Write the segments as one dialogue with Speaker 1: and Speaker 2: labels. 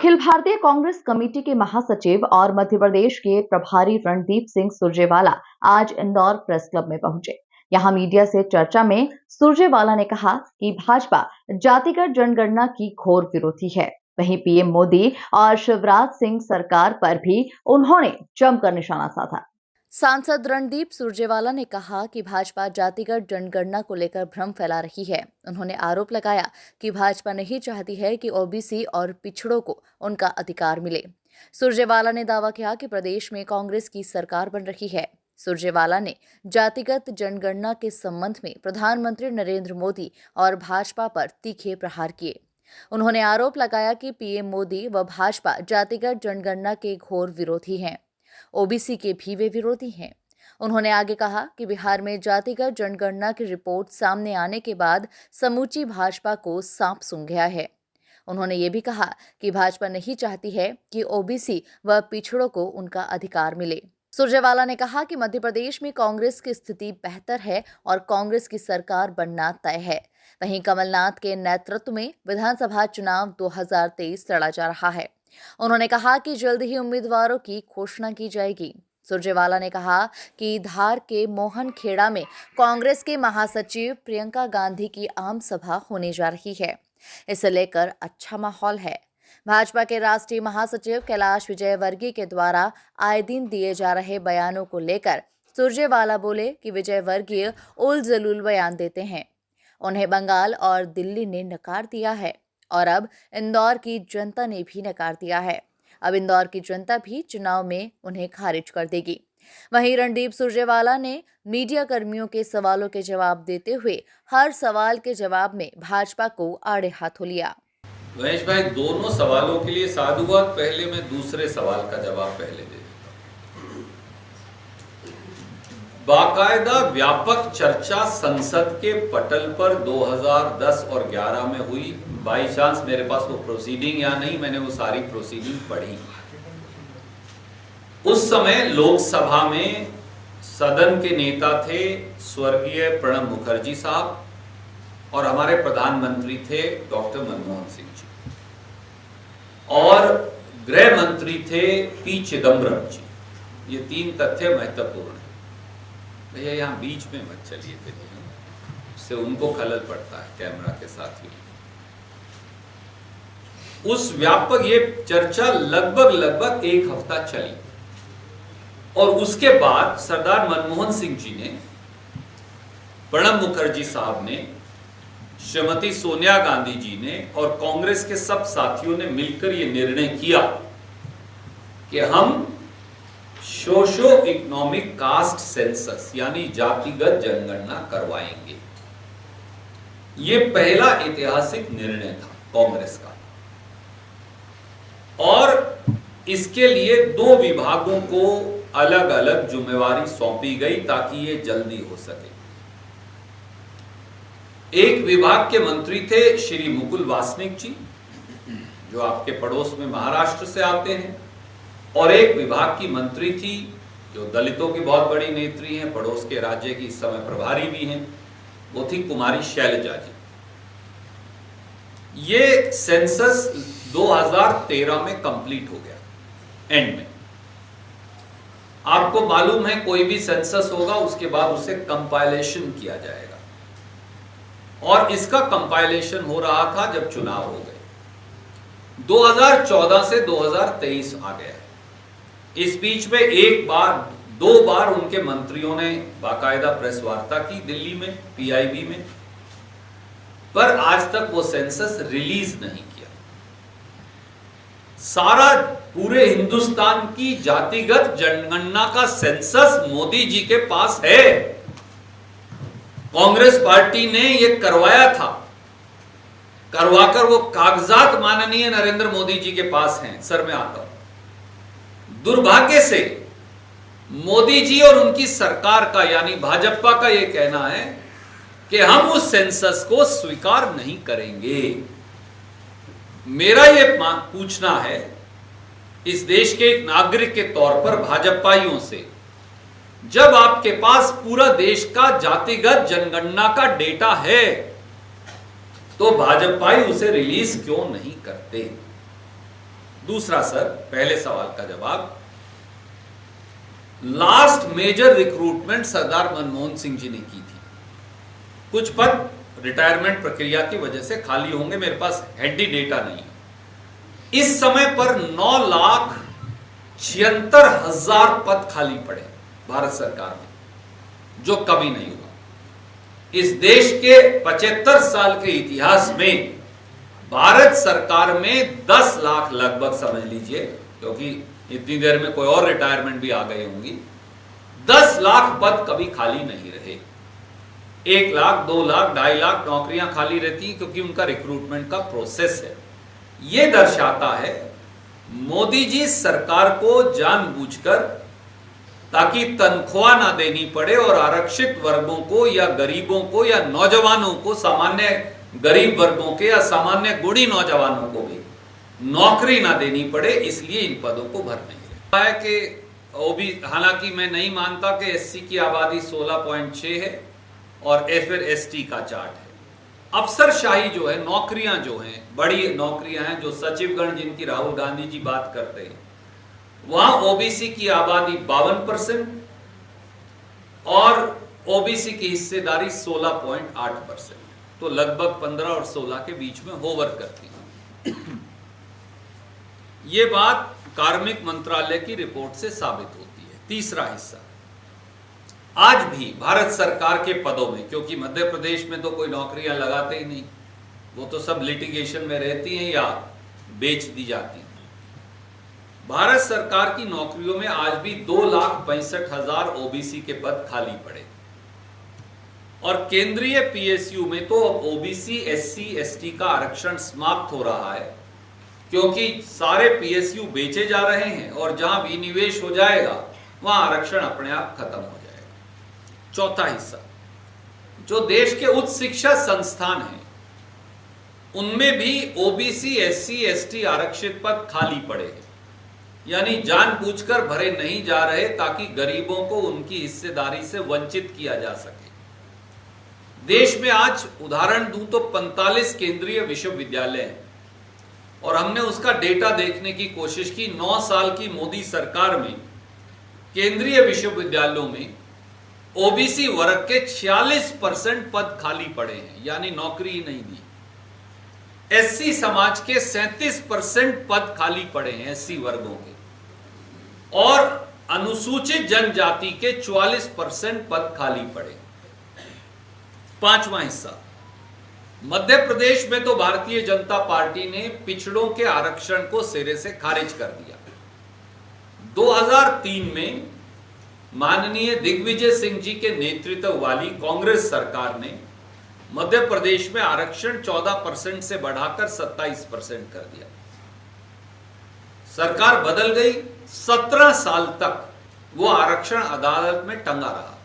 Speaker 1: Akhil Bharatiya Congress committee के महासचिव और मध्य प्रदेश के प्रभारी रणदीप सिंह सुरजेवाला आज इंदौर प्रेस क्लब में पहुंचे। यहां मीडिया से चर्चा में सुरजेवाला ने कहा कि भाजपा जातिगत जनगणना की घोर विरोधी है। वहीं पीएम मोदी और शिवराज सिंह सरकार पर भी उन्होंने जमकर निशाना साधा। सांसद रणदीप सुरजेवाला ने कहा कि भाजपा जातिगत जनगणना को लेकर भ्रम फैला रही है। उन्होंने आरोप लगाया कि भाजपा नहीं चाहती है कि ओबीसी और पिछड़ों को उनका अधिकार मिले। सुरजेवाला ने दावा किया कि प्रदेश में कांग्रेस की सरकार बन रही है। सुरजेवाला ने जातिगत जनगणना के संबंध में प्रधानमंत्री नरेंद्र मोदी और भाजपा पर तीखे प्रहार किए। उन्होंने आरोप लगाया कि पीएम मोदी व भाजपा जातिगत जनगणना के घोर विरोधी हैं। ओबीसी के भी वे विरोधी हैं। उन्होंने आगे कहा कि बिहार में जातिगत जनगणना की रिपोर्ट सामने आने के बाद समूची भाजपा को सांप सूंघ गया है। उन्होंने ये भी कहा कि भाजपा नहीं चाहती है कि ओबीसी व पिछड़ों को उनका अधिकार मिले। सुरजेवाला ने कहा कि मध्य प्रदेश में कांग्रेस की स्थिति बेहतर है और कांग्रेस की सरकार बनना तय है। वहीं कमलनाथ के नेतृत्व में विधानसभा चुनाव 2023 लड़ा जा रहा है। उन्होंने कहा कि जल्द ही उम्मीदवारों की घोषणा की जाएगी। सुरजेवाला ने कहा कि धार के मोहन खेड़ा में कांग्रेस के महासचिव प्रियंका गांधी की आम सभा होने जा रही है। इसे लेकर अच्छा माहौल है। भाजपा के राष्ट्रीय महासचिव कैलाश विजयवर्गीय के द्वारा आए दिन दिए जा रहे बयानों को लेकर सुरजेवाला बोले कि विजयवर्गीय उल जलूल बयान देते हैं। उन्हें बंगाल और दिल्ली ने नकार दिया है और अब इंदौर की जनता ने भी नकार दिया है। अब इंदौर की जनता भी चुनाव में उन्हें खारिज कर देगी। वहीं रणदीप सुरजेवाला ने मीडिया कर्मियों के सवालों के जवाब देते हुए हर सवाल के जवाब में भाजपा को आड़े हाथों लिया।
Speaker 2: महेश भाई, दोनों सवालों के लिए साधुवाद। पहले मैं दूसरे सवाल का जवाब पहले दे देता हूं। बाकायदा व्यापक चर्चा संसद के पटल पर 2010 और 11 में हुई। बाई चांस मेरे पास वो प्रोसीडिंग या नहीं, मैंने वो सारी प्रोसीडिंग पढ़ी। उस समय लोकसभा में सदन के नेता थे स्वर्गीय प्रणब मुखर्जी साहब और हमारे प्रधानमंत्री थे डॉक्टर मनमोहन सिंह जी, और गृह मंत्री थे पी चिदम्बरम जी। ये तीन तथ्य महत्वपूर्ण है। भैया यहाँ बीच में मत चलिए, इससे उनको खलल पड़ता है कैमरा के साथ ही। उस व्यापक ये चर्चा लगभग एक हफ्ता चली और उसके बाद सरदार मनमोहन सिंह जी ने, प्रणब मुखर्जी साहब ने, श्रीमती सोनिया गांधी जी ने और कांग्रेस के सब साथियों ने मिलकर यह निर्णय किया कि हम सोशो इकोनॉमिक कास्ट सेंसस यानी जातिगत जनगणना करवाएंगे। यह पहला ऐतिहासिक निर्णय था कांग्रेस का और इसके लिए दो विभागों को अलग अलग जिम्मेवारी सौंपी गई ताकि यह जल्दी हो सके। एक विभाग के मंत्री थे श्री मुकुल वासनिक जी, जो आपके पड़ोस में महाराष्ट्र से आते हैं, और एक विभाग की मंत्री थी जो दलितों की बहुत बड़ी नेत्री हैं, पड़ोस के राज्य की इस समय प्रभारी भी हैं, वो थी कुमारी शैलजा जी। ये सेंसस 2013 में कंप्लीट हो गया एंड में। आपको मालूम है कोई भी सेंसस होगा उसके बाद उसे कंपाइलेशन किया जाएगा, और इसका कंपाइलेशन हो रहा था जब चुनाव हो गए। 2014 से 2023 आ गया। इस बीच में दो बार उनके मंत्रियों ने बाकायदा प्रेस वार्ता की दिल्ली में, पीआईबी में, पर आज तक वो सेंसस रिलीज नहीं किया। सारा पूरे हिंदुस्तान की जातिगत जनगणना का सेंसस मोदी जी के पास है। कांग्रेस पार्टी ने यह करवाया था, करवाकर वो कागजात माननीय नरेंद्र मोदी जी के पास हैं। सर में आता हूं, दुर्भाग्य से मोदी जी और उनकी सरकार का यानी भाजपा का यह कहना है कि हम उस सेंसस को स्वीकार नहीं करेंगे। मेरा यह पूछना है इस देश के एक नागरिक के तौर पर भाजपाइयों से, जब आपके पास पूरा देश का जातिगत जनगणना का डेटा है तो भाजपाई उसे रिलीज क्यों नहीं करते? दूसरा सर, पहले सवाल का जवाब, लास्ट मेजर रिक्रूटमेंट सरदार मनमोहन सिंह जी ने की थी। कुछ पद रिटायरमेंट प्रक्रिया की वजह से खाली होंगे, मेरे पास हेडी डेटा नहीं है। इस समय पर 9,76,000 पद खाली पड़े भारत सरकार में, जो कभी नहीं हुआ। इस देश के 75 साल के इतिहास में भारत सरकार में 10 लाख लगभग समझ लीजिए, क्योंकि इतनी देर में कोई और रिटायरमेंट भी आ गई होंगी, 10 लाख पद कभी खाली नहीं रहे। 1 लाख, 2 लाख, 2.5 लाख नौकरियां खाली रहती हैं, क्योंकि उनका रिक्रूटमेंट का प्रोसेस है। यह दर्शाता है मोदी जी सरकार को जानबूझकर, ताकि तनख्वाह ना देनी पड़े और आरक्षित वर्गों को या गरीबों को या नौजवानों को, सामान्य गरीब वर्गों के या सामान्य गुणी नौजवानों को भी नौकरी ना देनी पड़े, इसलिए इन पदों को भर नहीं रहा है। कि हालांकि मैं नहीं मानता कि एससी की आबादी 16.6 है और फिर एसटी का चार्ट है। अफसरशाही जो है, नौकरियां जो हैं, बड़ी नौकरियां हैं, जो सचिवगण जिनकी राहुल गांधी जी बात करते हैं, वहां ओबीसी की आबादी 52% और ओबीसी की हिस्सेदारी 16.8%, तो लगभग 15 और 16 के बीच में होवर करती है। यह बात कार्मिक मंत्रालय की रिपोर्ट से साबित होती है। तीसरा हिस्सा, आज भी भारत सरकार के पदों में, क्योंकि मध्य प्रदेश में तो कोई नौकरियां लगाते ही नहीं, वो तो सब लिटिगेशन में रहती हैं या बेच दी जाती हैं। भारत सरकार की नौकरियों में आज भी 2,65,000 ओबीसी के पद खाली पड़े, और केंद्रीय पीएसयू में तो अब ओबीसी, एससी, एसटी का आरक्षण समाप्त हो रहा है, क्योंकि सारे पीएसयू बेचे जा रहे हैं और जहां विनिवेश हो जाएगा वहां आरक्षण अपने आप खत्म हो जाएगा। चौथा हिस्सा, जो देश के उच्च शिक्षा संस्थान हैं, उनमें भी ओबीसी, एससी, एसटी आरक्षित पद खाली पड़े हैं, यानी जानबूझकर भरे नहीं जा रहे, ताकि गरीबों को उनकी हिस्सेदारी से वंचित किया जा सके। देश में आज उदाहरण दूं तो 45 केंद्रीय विश्वविद्यालय हैं, और हमने उसका डेटा देखने की कोशिश की। 9 साल की मोदी सरकार में केंद्रीय विश्वविद्यालयों में ओबीसी वर्ग के 46% पद खाली पड़े हैं, यानी नौकरी ही नहीं दी। एससी समाज के 37% पद खाली पड़े हैं, एससी वर्गों के, और अनुसूचित जनजाति के 44% पद खाली पड़े। पांचवा हिस्सा, मध्य प्रदेश में तो भारतीय जनता पार्टी ने पिछड़ों के आरक्षण को सिरे से खारिज कर दिया। 2003 में माननीय दिग्विजय सिंह जी के नेतृत्व वाली कांग्रेस सरकार ने मध्य प्रदेश में आरक्षण 14% से बढ़ाकर 27% कर दिया। सरकार बदल गई, 17 साल तक वो आरक्षण अदालत में टंगा रहा।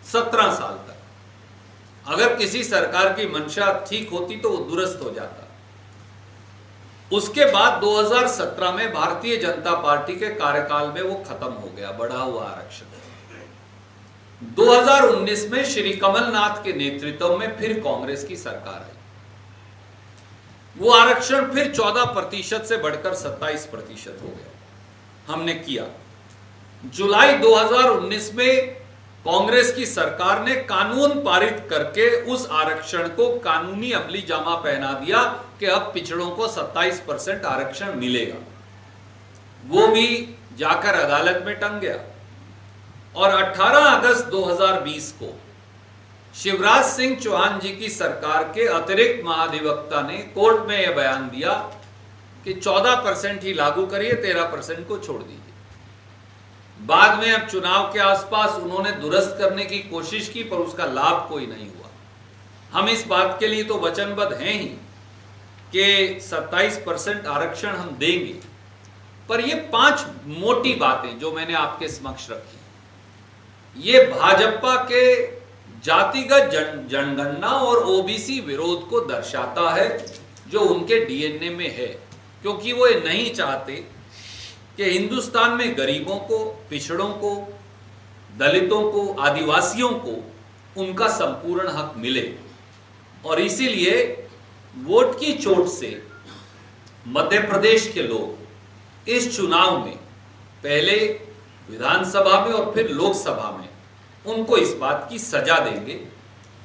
Speaker 2: 17 साल तक। अगर किसी सरकार की मंशा ठीक होती तो वो दुरुस्त हो जाता। उसके बाद 2017 में भारतीय जनता पार्टी के कार्यकाल में वो खत्म हो गया, बढ़ा हुआ आरक्षण। 2019 में श्री कमलनाथ के नेतृत्व में फिर कांग्रेस की सरकार आई। वो आरक्षण फिर 14% से बढ़कर 27% हो गया। हमने किया। जुलाई 2019 में कांग्रेस की सरकार ने कानून पारित करके उस आरक्षण को कानूनी अमली जामा पहना दिया कि अब पिछड़ों को 27% आरक्षण मिलेगा। वो भी जाकर अदालत में टंग गया। और 18 अगस्त 2020 को शिवराज सिंह चौहान जी की सरकार के अतिरिक्त महाधिवक्ता ने कोर्ट में यह बयान दिया कि 14% ही लागू करिए, 13% को छोड़ दीजिए। बाद में अब चुनाव के आसपास उन्होंने दुरुस्त करने की कोशिश की, पर उसका लाभ कोई नहीं हुआ। हम इस बात के लिए तो वचनबद्ध हैं ही कि 27% आरक्षण हम देंगे। पर ये 5 मोटी बातें जो मैंने आपके समक्ष रखी, ये भाजपा के जातिगत जनगणना और ओबीसी विरोध को दर्शाता है, जो उनके डीएनए में है। क्योंकि वो ये नहीं चाहते कि हिंदुस्तान में गरीबों को, पिछड़ों को, दलितों को, आदिवासियों को उनका संपूर्ण हक मिले। और इसीलिए वोट की चोट से मध्य प्रदेश के लोग इस चुनाव में पहले विधानसभा में और फिर लोकसभा में उनको इस बात की सजा देंगे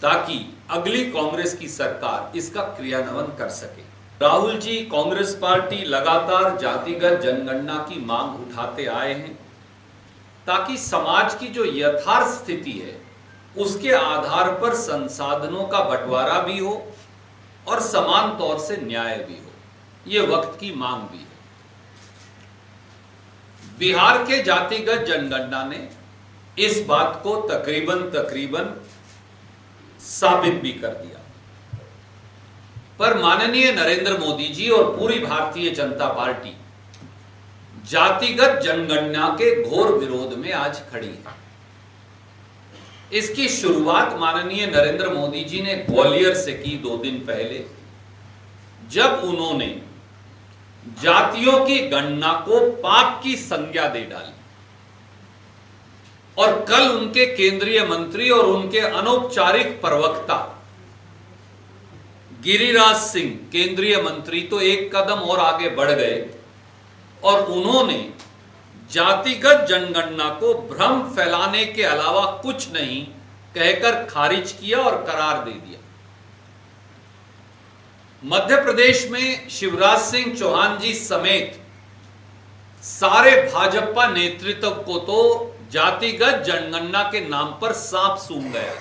Speaker 2: ताकि अगली कांग्रेस की सरकार इसका क्रियान्वयन कर सके। राहुल जी कांग्रेस पार्टी लगातार जातिगत जनगणना की मांग उठाते आए हैं ताकि समाज की जो यथार्थ स्थिति है उसके आधार पर संसाधनों का बंटवारा भी हो और समान तौर से न्याय भी हो, यह वक्त की मांग भी है। बिहार के जातिगत जनगणना ने इस बात को तकरीबन साबित भी कर दिया। पर माननीय नरेंद्र मोदी जी और पूरी भारतीय जनता पार्टी जातिगत जनगणना के घोर विरोध में आज खड़ी है। इसकी शुरुआत माननीय नरेंद्र मोदी जी ने ग्वालियर से की 2 दिन पहले, जब उन्होंने जातियों की गणना को पाप की संज्ञा दे डाली और कल उनके केंद्रीय मंत्री और उनके अनौपचारिक प्रवक्ता गिरिराज सिंह केंद्रीय मंत्री तो एक कदम और आगे बढ़ गए और उन्होंने जातिगत जनगणना को भ्रम फैलाने के अलावा कुछ नहीं कहकर खारिज किया और करार दे दिया। मध्य प्रदेश में शिवराज सिंह चौहान जी समेत सारे भाजपा नेतृत्व को तो जातिगत जनगणना के नाम पर सांप सूंघ गया।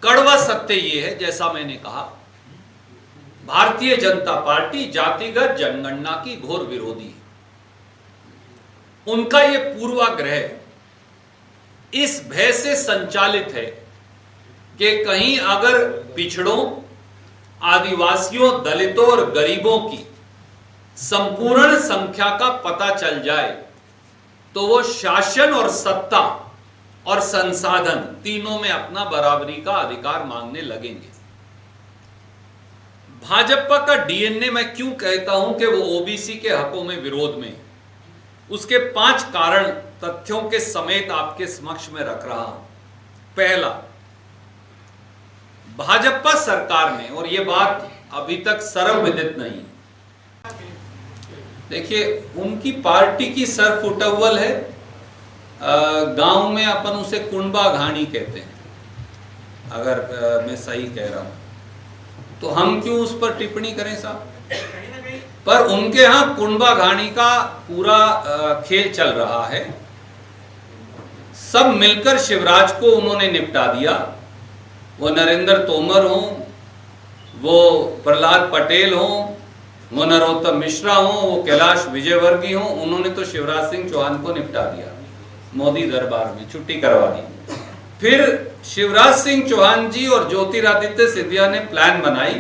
Speaker 2: कड़वा सत्य यह है, जैसा मैंने कहा, भारतीय जनता पार्टी जातिगत जनगणना की घोर विरोधी है। उनका यह पूर्वाग्रह इस भय से संचालित है कि कहीं अगर पिछड़ों, आदिवासियों, दलितों और गरीबों की संपूर्ण संख्या का पता चल जाए तो वो शासन और सत्ता और संसाधन तीनों में अपना बराबरी का अधिकार मांगने लगेंगे। भाजपा का डीएनए मैं क्यों कहता हूं कि वो ओबीसी के हकों में विरोध में, उसके 5 कारण तथ्यों के समेत आपके समक्ष में रख रहा हूं। पहला, भाजपा सरकार ने, और यह बात अभी तक सर्वविदित नहीं, देखिए उनकी पार्टी की सरफुटअव्वल है, गांव में अपन उसे कुंबा घाणी कहते हैं, अगर मैं सही कह रहा हूं तो हम क्यों उस पर टिप्पणी करें साहब। पर उनके यहां कुंबा घाणी का पूरा खेल चल रहा है। सब मिलकर शिवराज को उन्होंने निपटा दिया। वो नरेंद्र तोमर हो, वो प्रहलाद पटेल हो, वो नरोत्तम मिश्रा हो, वो कैलाश विजयवर्गीय हो, उन्होंने तो शिवराज सिंह चौहान को निपटा दिया मोदी दरबार में, छुट्टी करवा दी। फिर शिवराज सिंह चौहान जी और ज्योतिरादित्य सिंधिया ने प्लान बनाई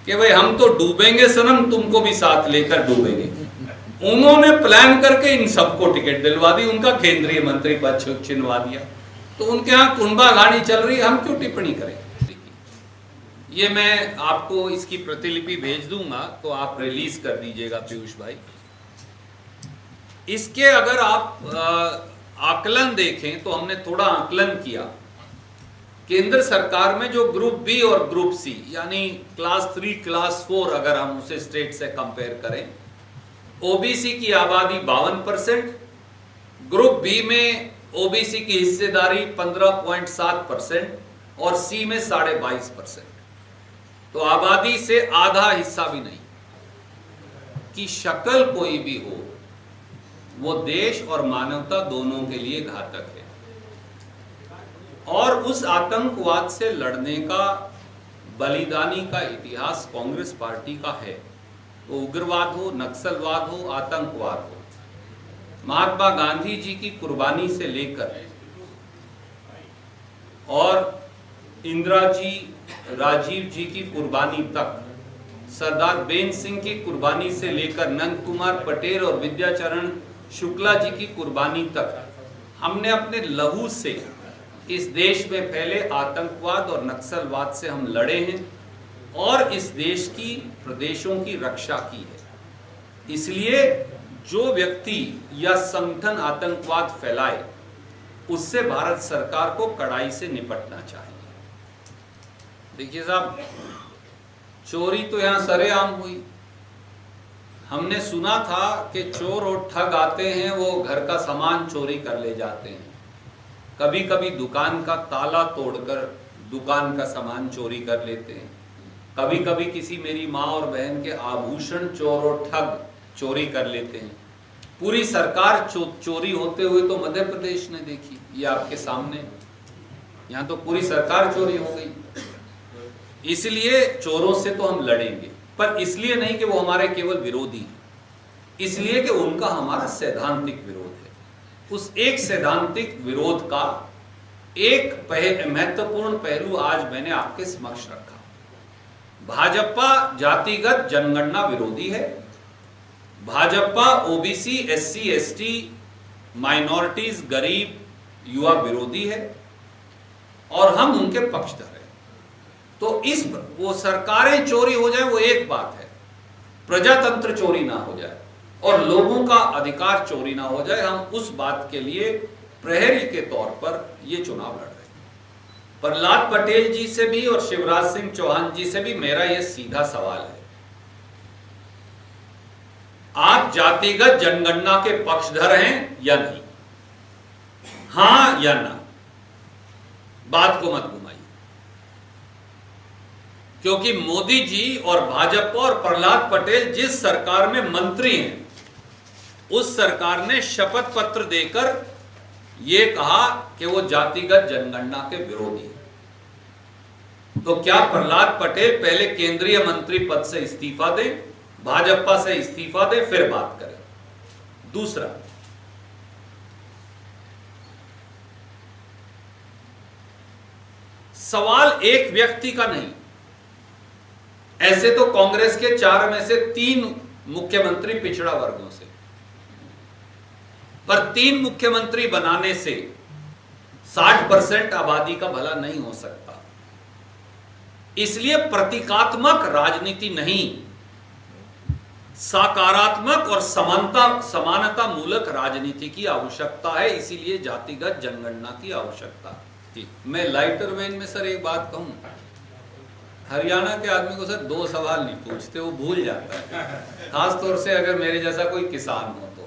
Speaker 2: कि भाई हम तो डूबेंगे सनम, तुमको भी साथ लेकर डूबेंगे। उन्होंने प्लान करके इन सबको टिकट दिलवा दी, उनका केंद्रीय मंत्री पद छिनवा दिया। तो उनके यहाँ कुंबा घाणी चल रही है, हम क्यों टिप्पणी करें। ये मैं आपको इसकी प्रतिलिपि भेज दूंगा तो आप रिलीज कर दीजिएगा पीयूष भाई। इसके अगर आप आकलन देखें तो हमने थोड़ा आकलन किया। केंद्र सरकार में जो ग्रुप बी और ग्रुप सी यानी क्लास 3, क्लास 4 अगर हम उसे स्टेट से कंपेयर करें, ओबीसी की आबादी 52%, ग्रुप बी में ओबीसी की हिस्सेदारी 15.7% और सी में 22.5%। तो आबादी से आधा हिस्सा भी नहीं की शक्ल कोई भी हो, वो देश और मानवता दोनों के लिए घातक है। और उस आतंकवाद से लड़ने का, बलिदानी का इतिहास कांग्रेस पार्टी का है। वो उग्रवाद हो, नक्सलवाद हो, आतंकवाद हो, महात्मा गांधी जी की कुर्बानी से लेकर और इंदिरा जी, राजीव जी की कुर्बानी तक, सरदार बेन सिंह की कुर्बानी से लेकर नंद कुमार पटेल और विद्याचरण शुक्ला जी की कुर्बानी तक, हमने अपने लहू से इस देश में फैले आतंकवाद और नक्सलवाद से हम लड़े हैं और इस देश की प्रदेशों की रक्षा की है। इसलिए जो व्यक्ति या संगठन आतंकवाद फैलाए, उससे भारत सरकार को कड़ाई से निपटना चाहिए। देखिए साहब, चोरी तो यहां सरेआम हुई, हमने सुना था कि चोर और ठग आते हैं, वो घर का सामान चोरी कर ले जाते हैं। कभी कभी दुकान का ताला तोड़कर दुकान का सामान चोरी कर लेते हैं। कभी कभी किसी मेरी माँ और बहन के आभूषण चोर और ठग चोरी कर लेते हैं। पूरी सरकार चोरी होते हुए तो मध्य प्रदेश ने देखी, ये आपके सामने। यहाँ तो पूरी सरकार चोरी हो गई। इसलिए चोरों से तो हम लड़ेंगे, पर इसलिए नहीं कि वो हमारे केवल विरोधी हैं, इसलिए कि उनका हमारा सैद्धांतिक विरोध है। उस एक सैद्धांतिक विरोध का एक महत्वपूर्ण पहलू आज मैंने आपके समक्ष रखा। भाजपा जातिगत जनगणना विरोधी है। Bhajpa OBC, SC, ST, minorities, गरीब, युवा विरोधी है और हम उनके पक्षधर हैं। तो इस वो सरकारें चोरी हो जाए वो एक बात है, प्रजातंत्र चोरी ना हो जाए और लोगों का अधिकार चोरी ना हो जाए, हम उस बात के लिए प्रहरी के तौर पर ये चुनाव लड़ रहे हैं। प्रहलाद पटेल जी से भी और शिवराज सिंह चौहान जी से भी मेरा यह सीधा सवाल है, आप जातिगत जनगणना के पक्षधर हैं या नहीं? हां या ना? बात को मत घुमाइए, क्योंकि मोदी जी और भाजपा और प्रहलाद पटेल जिस सरकार में मंत्री हैं, उस सरकार ने शपथ पत्र देकर यह कहा कि वो जातिगत जनगणना के विरोधी है। तो क्या प्रहलाद पटेल पहले केंद्रीय मंत्री पद से इस्तीफा दें, भाजपा से इस्तीफा दें, फिर बात करें? दूसरा, सवाल एक व्यक्ति का नहीं। ऐसे तो कांग्रेस के 4 में से 3 मुख्यमंत्री पिछड़ा वर्गों से, पर 3 मुख्यमंत्री बनाने से 60% आबादी का भला नहीं हो सकता। इसलिए प्रतीकात्मक राजनीति नहीं, सकारात्मक और समानता मूलक राजनीति की आवश्यकता है। इसीलिए जातिगत जनगणना की आवश्यकता थी। मैं लाइटर वेन में सर एक बात कहूं, हरियाणा के आदमी को सर 2 सवाल नहीं पूछते, वो भूल जाता है, खास तौर से अगर मेरे जैसा कोई किसान हो तो।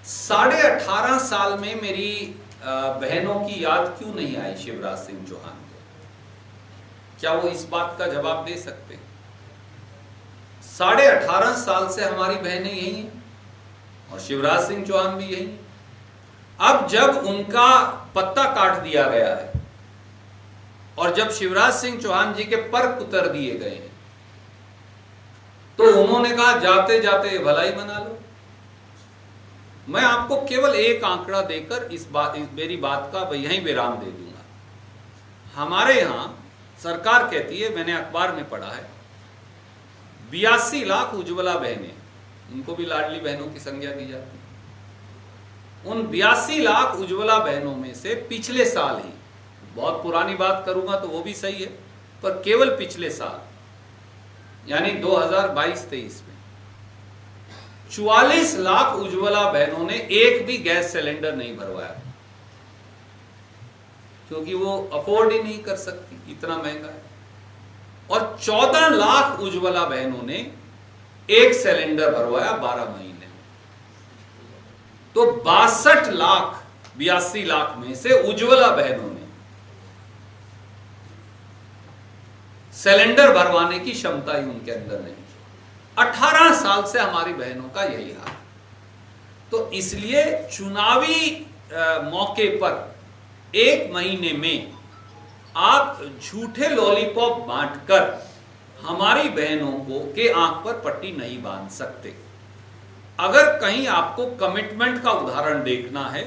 Speaker 2: 18.5 साल में मेरी बहनों की याद क्यों नहीं आई शिवराज सिंह चौहान को? क्या वो इस बात का जवाब दे सकते? 18.5 साल से हमारी बहनें यही हैं और शिवराज सिंह चौहान भी यही। अब जब उनका पत्ता काट दिया गया है और जब शिवराज सिंह चौहान जी के पर उतर दिए गए हैं, तो उन्होंने कहा जाते जाते भलाई मना लो। मैं आपको केवल एक आंकड़ा देकर इस मेरी बात का यहीं विराम दे दूंगा। हमारे यहां सरकार कहती है, मैंने अखबार में पढ़ा है, 82 लाख उज्ज्वला बहनें, उनको भी लाडली बहनों की संज्ञा दी जाती है। उन 82 लाख उज्ज्वला बहनों में से पिछले साल ही, बहुत पुरानी बात करूंगा तो वो भी सही है, पर केवल पिछले साल यानी 2022-23 में 44 लाख उज्ज्वला बहनों ने एक भी गैस सिलेंडर नहीं भरवाया, क्योंकि वो अफोर्ड ही नहीं कर सकती, इतना महंगा है। और 14 लाख उज्ज्वला बहनों ने एक सिलेंडर भरवाया 12 महीने में। तो 82 लाख में से उज्ज्वला बहनों ने सिलेंडर भरवाने की क्षमता ही उनके अंदर नहीं। 18 साल से हमारी बहनों का यही हाल। तो इसलिए चुनावी मौके पर 1 महीने में आप झूठे लॉलीपॉप बांटकर हमारी बहनों को के आंख पर पट्टी नहीं बांध सकते। अगर कहीं आपको कमिटमेंट का उदाहरण देखना है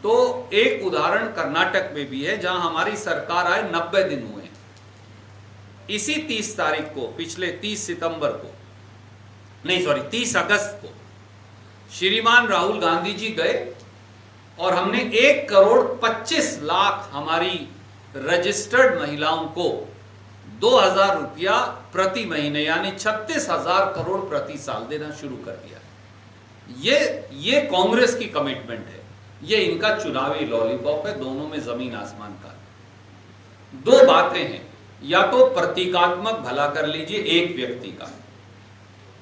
Speaker 2: तो एक उदाहरण कर्नाटक में भी है, जहां हमारी सरकार आए 90 दिन हुए। इसी 30 तारीख को, पिछले 30 सितंबर को, नहीं सॉरी 30 अगस्त को श्रीमान राहुल गांधी जी गए और हमने 1 करोड़ 25 लाख हमारी रजिस्टर्ड महिलाओं को 2000 रुपया प्रति महीने यानी 36,000 करोड़ प्रति साल देना शुरू कर दिया। ये कांग्रेस की कमिटमेंट है, ये इनका चुनावी लॉलीपॉप है। दोनों में जमीन आसमान का। 2 बातें हैं। या तो प्रतीकात्मक भला कर लीजिए एक व्यक्ति का,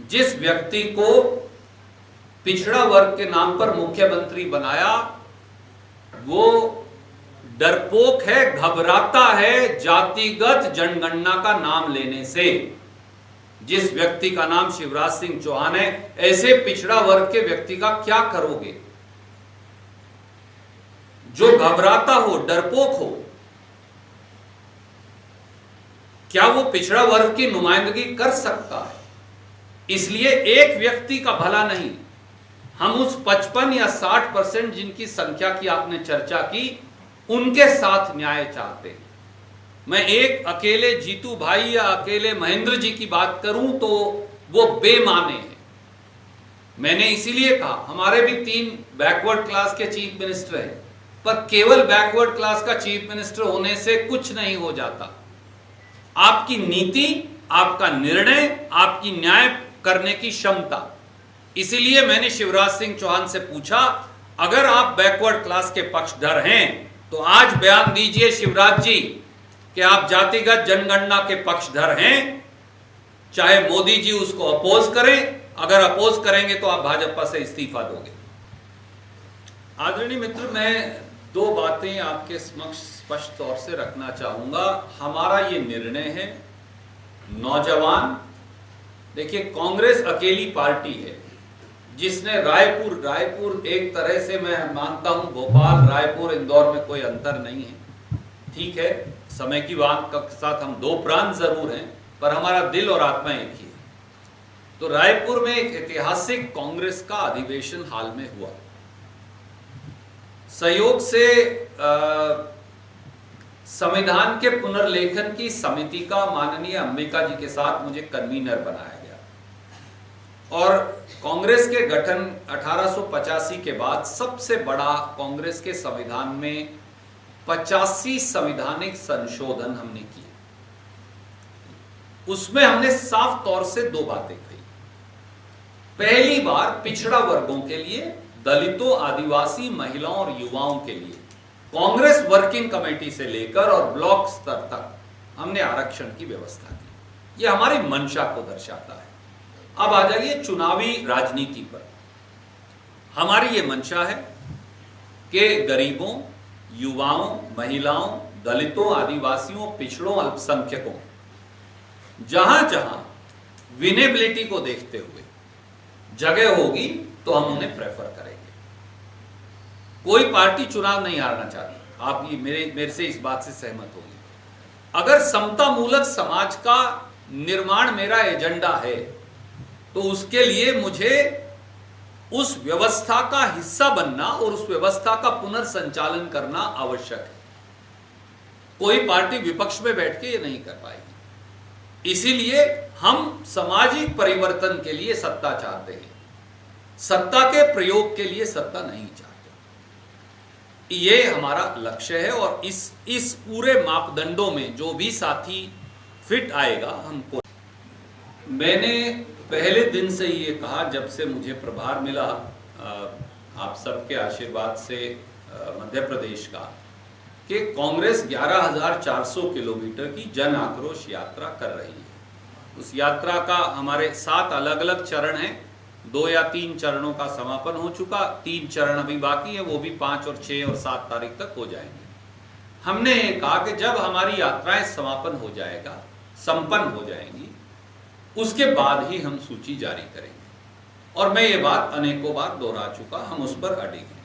Speaker 2: जिस व्यक्ति को पिछड़ा वर्ग के नाम पर मुख्यमंत्री बनाया वो डरपोक है, घबराता है जातिगत जनगणना का नाम लेने से। जिस व्यक्ति का नाम शिवराज सिंह चौहान है, ऐसे पिछड़ा वर्ग के व्यक्ति का क्या करोगे? जो घबराता हो, डरपोक हो, क्या वो पिछड़ा वर्ग की नुमाइंदगी कर सकता है? इसलिए एक व्यक्ति का भला नहीं, हम उस 55 या 60% जिनकी संख्या की आपने चर्चा की, उनके साथ न्याय चाहते हैं। मैं एक अकेले जीतू भाई या अकेले महेंद्र जी की बात करूं तो वो बेमाने हैं। मैंने इसीलिए कहा हमारे भी 3 बैकवर्ड क्लास के चीफ मिनिस्टर हैं, पर केवल बैकवर्ड क्लास का चीफ मिनिस्टर होने से कुछ नहीं हो जाता। आपकी नीति, आपका निर्णय, आपकी न्याय करने की क्षमता। इसीलिए मैंने शिवराज सिंह चौहान से पूछा, अगर आप बैकवर्ड क्लास के पक्षधर हैं तो आज बयान दीजिए शिवराज जी कि आप जातिगत जनगणना के पक्षधर हैं, चाहे मोदी जी उसको अपोज करें। अगर अपोज करेंगे तो आप भाजपा से इस्तीफा दोगे। आदरणीय मित्र, मैं 2 बातें आपके समक्ष स्पष्ट तौर से रखना चाहूंगा। हमारा ये निर्णय है, नौजवान, देखिए कांग्रेस अकेली पार्टी है जिसने रायपुर एक तरह से मैं मानता हूं भोपाल, रायपुर, इंदौर में कोई अंतर नहीं है। ठीक है, समय की बात के साथ हम 2 प्रांत जरूर हैं, पर हमारा दिल और आत्मा एक ही है। तो रायपुर में एक ऐतिहासिक कांग्रेस का अधिवेशन हाल में हुआ। सहयोग से संविधान के पुनर्लेखन की समिति का माननीय अंबिका जी के साथ मुझे कन्वीनर बनाया गया और कांग्रेस के गठन 1885 के बाद सबसे बड़ा कांग्रेस के संविधान में 85 संवैधानिक संशोधन हमने किए। उसमें हमने साफ तौर से 2 बातें कही। पहली बार पिछड़ा वर्गों के लिए, दलितों, आदिवासी, महिलाओं और युवाओं के लिए कांग्रेस वर्किंग कमेटी से लेकर और ब्लॉक स्तर तक हमने आरक्षण की व्यवस्था की। यह हमारी मंशा को दर्शाता है। अब आ जाइए चुनावी राजनीति पर। हमारी यह मंशा है कि गरीबों, युवाओं, महिलाओं, दलितों, आदिवासियों, पिछड़ों, अल्पसंख्यकों, जहां जहां विनेबिलिटी को देखते हुए जगह होगी तो हम उन्हें प्रेफर करेंगे। कोई पार्टी चुनाव नहीं हारना चाहती, आप ये मेरे से इस बात से सहमत होंगे। अगर समता मूलक समाज का निर्माण मेरा एजेंडा है तो उसके लिए मुझे उस व्यवस्था का हिस्सा बनना और उस व्यवस्था का पुनर्संचालन करना आवश्यक है। कोई पार्टी विपक्ष में बैठ के ये नहीं कर पाएगी। इसीलिए हम सामाजिक परिवर्तन के लिए सत्ता चाहते हैं, सत्ता के प्रयोग के लिए सत्ता नहीं चाहते। ये हमारा लक्ष्य है और इस पूरे मापदंडों में जो भी साथी फिट आएगा हमको। मैंने पहले दिन से ये कहा, जब से मुझे प्रभार मिला आप सबके आशीर्वाद से मध्य प्रदेश का, कि कांग्रेस 11,400 किलोमीटर की जन आक्रोश यात्रा कर रही है। उस यात्रा का हमारे 7 अलग अलग चरण हैं। 2 या 3 चरणों का समापन हो चुका, 3 चरण अभी बाकी है, वो भी 5 और 6 और 7 तारीख तक हो जाएंगे। हमने कहा कि जब हमारी यात्राएं समापन हो जाएगा, संपन्न हो जाएंगी, उसके बाद ही हम सूची जारी करेंगे। और मैं ये बात अनेकों बार दोहरा चुका, हम उस पर अड़े हैं।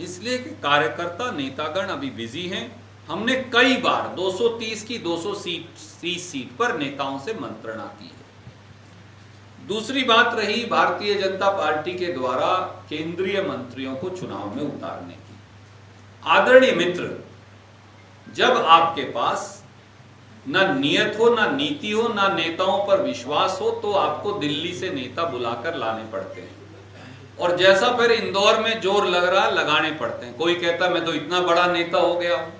Speaker 2: इसलिए कि कार्यकर्ता, नेतागण अभी बिजी हैं। हमने कई बार 230 की 230 सीट पर नेताओं से मंत्रणा की है। दूसरी बात रही भारतीय जनता पार्टी के द्वारा केंद्रीय मंत्रियों को चुनाव में उतारने की। आदरणीय मित्र, जब आपके पास ना नियत हो, ना नीति हो, ना नेताओं पर विश्वास हो, तो आपको दिल्ली से नेता बुलाकर लाने पड़ते हैं। और जैसा फिर इंदौर में जोर लग रहा, लगाने पड़ते हैं। कोई कहता मैं तो इतना बड़ा नेता हो गया हूं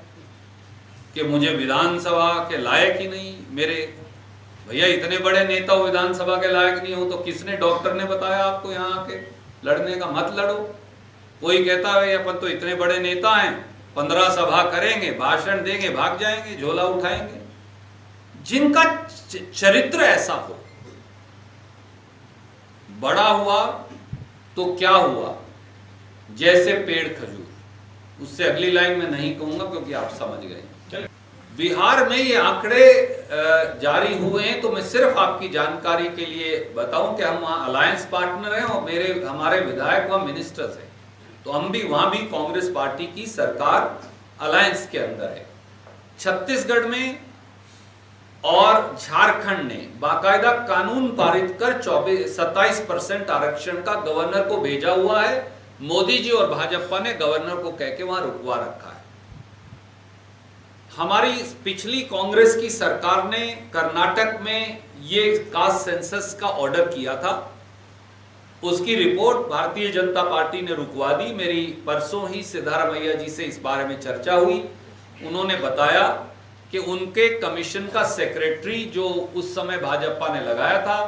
Speaker 2: कि मुझे विधानसभा के लायक ही नहीं। मेरे भैया इतने बड़े नेता हो, विधानसभा के लायक नहीं हो तो किसने, डॉक्टर ने बताया आपको यहाँ आके लड़ने का? मत लड़ो। कोई कहता है अपन तो इतने बड़े नेता हैं, 15 सभा करेंगे, भाषण देंगे, भाग जाएंगे, झोला उठाएंगे। जिनका चरित्र ऐसा हो। बड़ा हुआ तो क्या हुआ, जैसे पेड़ खजूर। उससे अगली लाइन में नहीं कहूंगा क्योंकि आप समझ गए। बिहार में ये आंकड़े जारी हुए हैं, तो मैं सिर्फ आपकी जानकारी के लिए बताऊं कि हम वहां अलायंस पार्टनर हैं और हमारे विधायक वहां मिनिस्टर्स हैं, तो हम भी वहां भी कांग्रेस पार्टी की सरकार अलायंस के अंदर है। छत्तीसगढ़ में और झारखंड ने बाकायदा कानून पारित कर 27% आरक्षण का गवर्नर को भेजा हुआ है। मोदी जी और भाजपा ने गवर्नर को कह के वहां रुकवा रखा है। हमारी पिछली कांग्रेस की सरकार ने कर्नाटक में ये कास्ट सेंसस का ऑर्डर किया था, उसकी रिपोर्ट भारतीय जनता पार्टी ने रुकवा दी। मेरी परसों ही सिद्धारमैया जी से इस बारे में चर्चा हुई। उन्होंने बताया कि उनके कमीशन का सेक्रेटरी जो उस समय भाजपा ने लगाया था,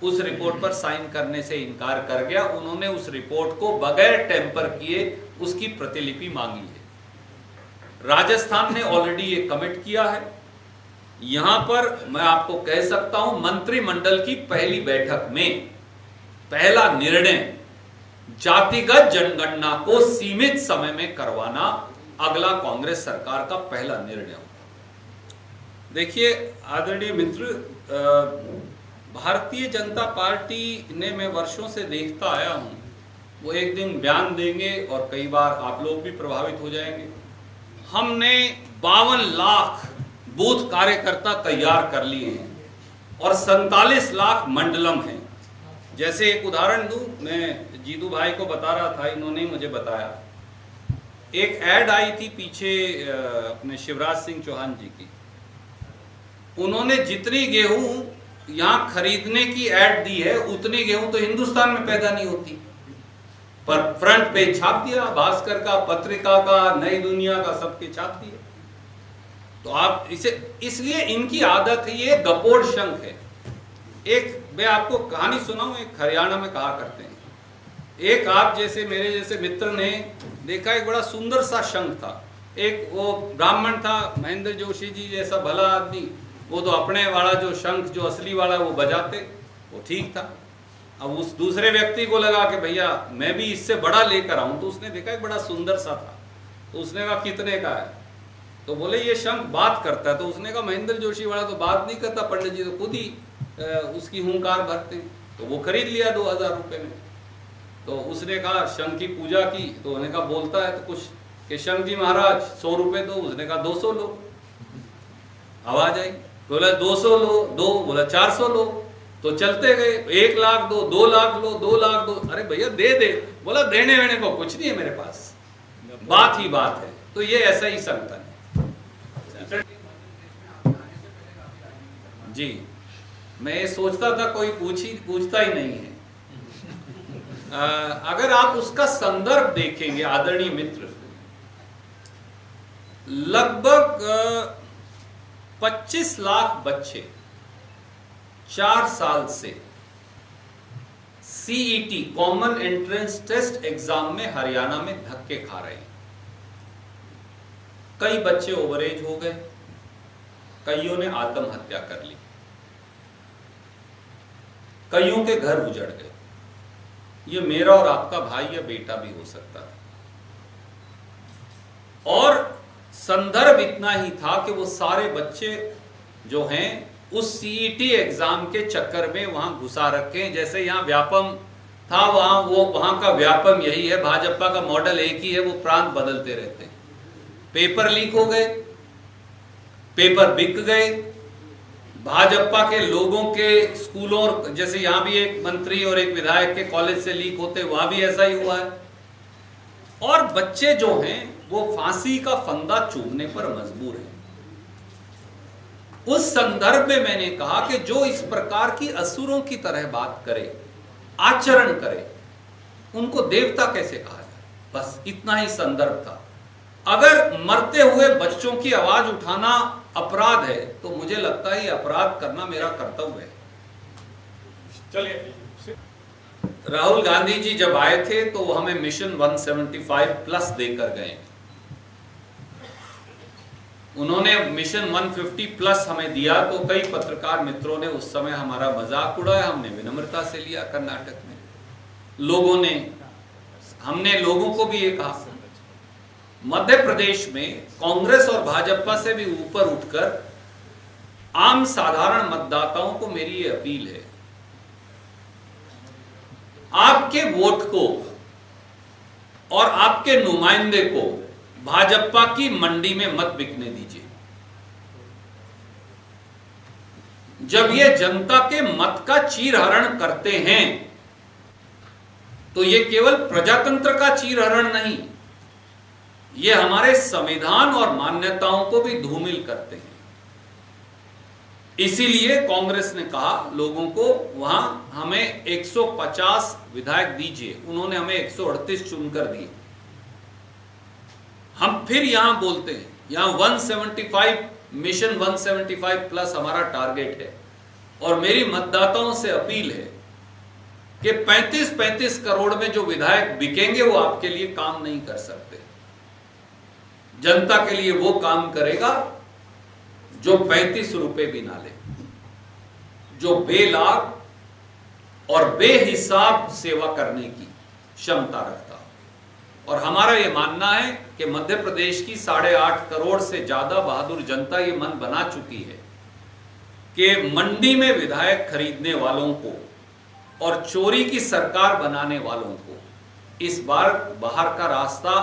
Speaker 2: उस रिपोर्ट पर साइन करने से इनकार कर गया। उन्होंने उस रिपोर्ट को बगैर टेम्पर किए उसकी प्रतिलिपि मांगी है। राजस्थान ने ऑलरेडी ये कमिट किया है। यहां पर मैं आपको कह सकता हूं, मंत्रिमंडल की पहली बैठक में पहला निर्णय जातिगत जनगणना को सीमित समय में करवाना अगला कांग्रेस सरकार का पहला निर्णय होगा। देखिए आदरणीय मित्र, भारतीय जनता पार्टी ने मैं वर्षों से देखता आया हूं, वो एक दिन बयान देंगे और कई बार आप लोग भी प्रभावित हो जाएंगे। हमने 52 लाख बूथ कार्यकर्ता तैयार कर लिए हैं और 47 लाख मंडलम हैं। जैसे एक उदाहरण दूं, मैं जीतू भाई को बता रहा था, इन्होंने मुझे बताया, एक ऐड आई थी पीछे अपने शिवराज सिंह चौहान जी की। उन्होंने जितनी गेहूं यहां खरीदने की ऐड दी है, उतनी गेहूं तो हिंदुस्तान में पैदा नहीं होती, पर फ्रंट पेज छाप दिया, भास्कर का, पत्रिका का, नई दुनिया का, सबके छाप दिए। तो आप इसे, इसलिए इनकी आदत है, ये गपोड़ शंख है। एक मैं आपको कहानी सुनाऊं, एक हरियाणा में कहा करते हैं, एक आप जैसे मेरे जैसे मित्र ने देखा, एक बड़ा सुंदर सा शंख था। एक वो ब्राह्मण था, महेंद्र जोशी जी जैसा भला आदमी, वो तो अपने वाला जो शंख जो असली वाला वो बजाते, वो ठीक था। अब उस दूसरे व्यक्ति को लगा कि भैया मैं भी इससे बड़ा लेकर आऊं, तो उसने देखा एक बड़ा सुंदर सा था, तो उसने कहा कितने का है, तो बोले ये शंख बात करता है। तो उसने कहा महेंद्र जोशी वाला तो बात नहीं करता, पंडित जी तो खुद ही उसकी हुंकार भरते हैं। तो वो खरीद लिया 2000 रुपए में। तो उसने कहा शंख की पूजा की, तो उन्होंने कहा बोलता है तो कुछ कि शंख जी महाराज 100 रुपए दो। उसने कहा 200 लो। आवाज आई, बोला 200 लो, दो, बोला 400 लो। तो चलते गए, 1 लाख दो, 2 लाख लो, 2 लाख दो। अरे भैया दे दे, बोला देने वेने को कुछ नहीं है मेरे पास, बात ही बात है। तो ये ऐसा ही संगठन है जी। मैं ये सोचता था कोई पूछता ही नहीं है। अगर आप उसका संदर्भ देखेंगे आदरणीय मित्र, लगभग 25 लाख बच्चे 4 साल से CET common entrance test exam में हरियाणा में धक्के खा रहे हैं। कई बच्चे ओवरएज हो गए, कईयों ने आत्महत्या कर ली, कईयों के घर उजड़ गए। ये मेरा और आपका भाई या बेटा भी हो सकता है। और संदर्भ इतना ही था कि वो सारे बच्चे जो हैं उस सीईटी एग्जाम के चक्कर में वहां घुसा रखे हैं। जैसे यहां व्यापम था, वहां का व्यापम यही है। भाजपा का मॉडल एक ही है, वो प्रांत बदलते रहते हैं। पेपर लीक हो गए, पेपर बिक गए, भाजपा के लोगों के स्कूलों, और जैसे यहां भी एक मंत्री और एक विधायक के कॉलेज से लीक होते, वहां भी ऐसा ही हुआ है। और बच्चे जो हैं वो फांसी का फंदा चूमने पर मजबूर हैं। उस संदर्भ में मैंने कहा कि जो इस प्रकार की असुरों की तरह बात करे, आचरण करे, उनको देवता कैसे कहा जाए। बस इतना ही संदर्भ था। अगर मरते हुए बच्चों की आवाज उठाना अपराध है, तो मुझे लगता है ये अपराध करना मेरा कर्तव्य है। चलिए, राहुल गांधी जी जब आए थे तो वो हमें मिशन 175 प्लस देकर गए। उन्होंने मिशन 150 प्लस हमें दिया तो कई पत्रकार मित्रों ने उस समय हमारा मजाक उड़ाया, हमने विनम्रता से लिया। कर्नाटक में हमने लोगों को भी ये कहा। मध्य प्रदेश में कांग्रेस और भाजपा से भी ऊपर उठकर आम साधारण मतदाताओं को मेरी ये अपील है, आपके वोट को और आपके नुमाइंदे को भाजपा की मंडी में मत बिकने दीजिए। जब ये जनता के मत का चीरहरण करते हैं तो ये केवल प्रजातंत्र का चीरहरण नहीं, ये हमारे संविधान और मान्यताओं को भी धूमिल करते हैं। इसीलिए कांग्रेस ने कहा लोगों को वहां हमें 150 विधायक दीजिए, उन्होंने हमें 138 चुनकर दिए। हम फिर यहां बोलते हैं, यहां 175 मिशन 175 प्लस हमारा टारगेट है और मेरी मतदाताओं से अपील है कि 35-35 करोड़ में जो विधायक बिकेंगे वो आपके लिए काम नहीं कर सकते। जनता के लिए वो काम करेगा जो 35 रुपए भी ना ले, जो बेलाग और बेहिसाब सेवा करने की क्षमता रखता। और हमारा ये मानना है कि मध्य प्रदेश की 8.5 करोड़ से ज्यादा बहादुर जनता ये मन बना चुकी है कि मंडी में विधायक खरीदने वालों को और चोरी की सरकार बनाने वालों को इस बार बाहर का रास्ता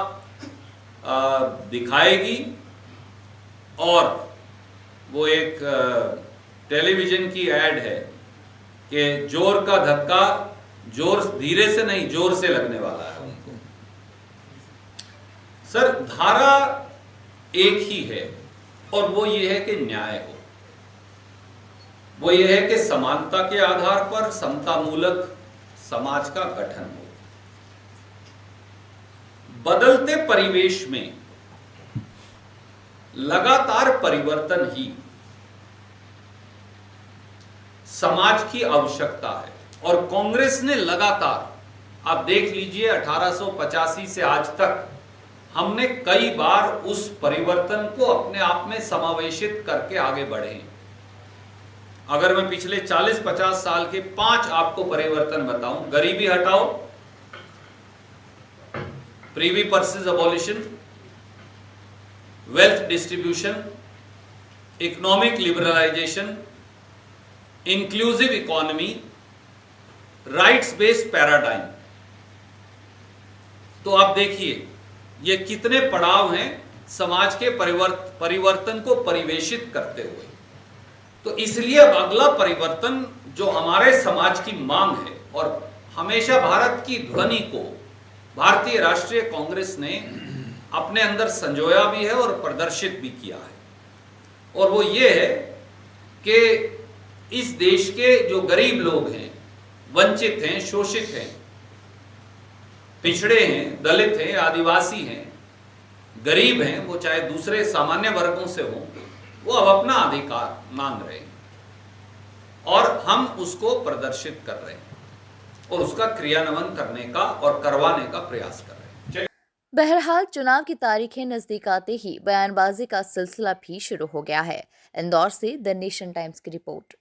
Speaker 2: दिखाएगी। और वो एक टेलीविजन की एड है कि जोर का धक्का जोर धीरे से नहीं जोर से लगने वाला है उनको। सर, धारा एक ही है और वो ये है कि न्याय हो, वो ये है कि समानता के आधार पर समतामूलक समाज का गठन हो। बदलते परिवेश में लगातार परिवर्तन ही समाज की आवश्यकता है और कांग्रेस ने लगातार, आप देख लीजिए 1885 से आज तक हमने कई बार उस परिवर्तन को अपने आप में समावेशित करके आगे बढ़े हैं। अगर मैं पिछले 40-50 साल के 5 आपको परिवर्तन बताऊं, गरीबी हटाओ, privy purses abolition, wealth distribution, economic liberalisation, inclusive economy, rights based paradigm. तो आप देखिए ये कितने पड़ाव हैं समाज के परिवर्तन को परिवेशित करते हुए। तो इसलिए अब अगला परिवर्तन जो हमारे समाज की मांग है और हमेशा भारत की ध्वनि को भारतीय राष्ट्रीय कांग्रेस ने अपने अंदर संजोया भी है और प्रदर्शित भी किया है, और वो ये है कि इस देश के जो गरीब लोग हैं, वंचित हैं, शोषित हैं, पिछड़े हैं, दलित हैं, आदिवासी हैं, गरीब हैं, वो चाहे दूसरे सामान्य वर्गों से हों, वो अब अपना अधिकार मांग रहे हैं और हम उसको प्रदर्शित कर रहे हैं और उसका क्रियान्वयन करने का और करवाने का प्रयास कर रहे हैं।
Speaker 1: बहरहाल चुनाव की तारीखें नजदीक आते ही बयानबाजी का सिलसिला भी शुरू हो गया है। इंदौर से द नेशन टाइम्स की रिपोर्ट।